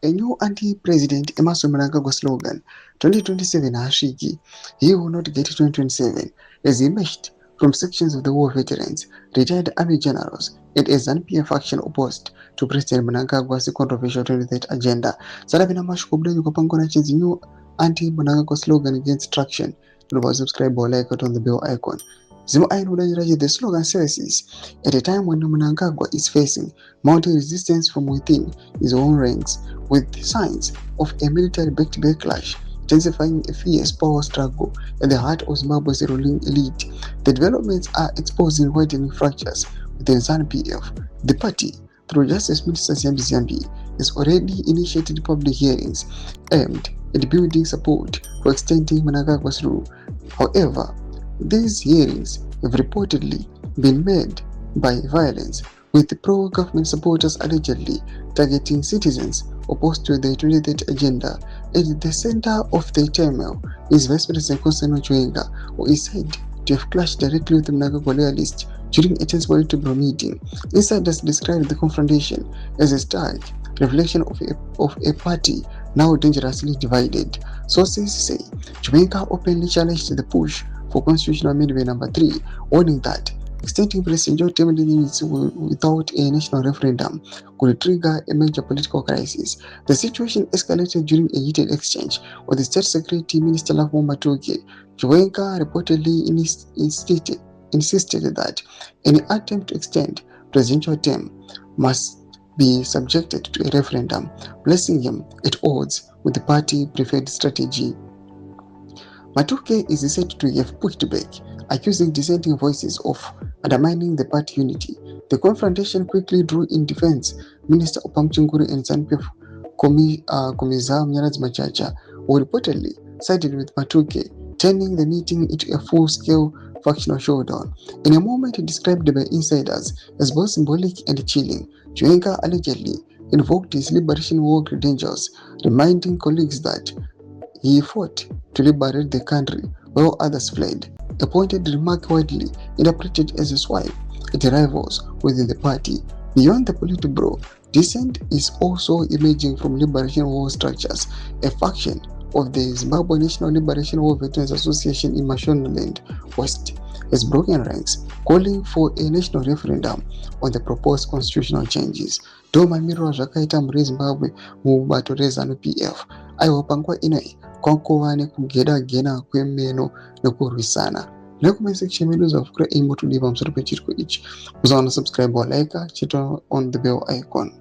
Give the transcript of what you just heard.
A new anti-president Emerson Mnangagwa slogan, 2027 Hashiki, he will not get 2027, has emerged from sections of the war veterans, retired army generals, and a ZANU-PF faction opposed to President Mnangagwa's controversial 2030 agenda. Saravina Mashkubla Yukapangona change new anti-Mnangagwa slogan gains traction. Subscribe or like it on the bell icon. The slogan says at a time when Mnangagwa is facing mounting resistance from within his own ranks, with signs of a military-backed backlash intensifying a fierce power struggle at the heart of Zimbabwe's ruling elite. The developments are exposing widening fractures within ZANU-PF. The party, through Justice Minister Ziyambi, has already initiated public hearings aimed at building support for extending Mnangagwa's rule. However, these hearings have reportedly been made by violence, with pro-government supporters allegedly targeting citizens opposed to the 2030 agenda. At the center of the turmoil is Vice President Constantine Chiwenga, who is said to have clashed directly with the Mnangagwa loyalists during a tense Politburo meeting. Insiders described the confrontation as a stark reflection of a party now dangerously divided. Sources say Chiwenga openly challenged the push for Constitutional Amendment No. 3, warning that extending presidential term limits without a national referendum could trigger a major political crisis. The situation escalated during a heated exchange with the State Security Minister Lavo Matuke. Chiwenga reportedly insisted that any attempt to extend presidential term must be subjected to a referendum, placing him at odds with the party preferred strategy. Matuke is said to have pushed back, accusing dissenting voices of undermining the party unity. The confrontation quickly drew in Defense Minister Opamchunguri and ZANU-PF Komisa Machacha, who reportedly sided with Matuke, turning the meeting into a full-scale factional showdown. In a moment described by insiders as both symbolic and chilling, Chiwenga allegedly invoked his Liberation War credentials, reminding colleagues that he fought to liberate the country while others fled, a pointed remark widely interpreted as a swipe at rivals within the party. Beyond the Politburo, dissent is also emerging from Liberation War structures. A faction of the Zimbabwe National Liberation War Veterans Association in Mashonaland West has broken ranks, calling for a national referendum on the proposed constitutional changes. Domamiro zvakaita muri Zimbabwe mubato reZANU-PF aiwapangwa inai kwakuva nekugeda-gena kwemeno nekurwisana. Comment section medu zvavakura aimbo tudiva pamusoro pechiriko ichi. Musawana subscribe or like, chita on the bell icon.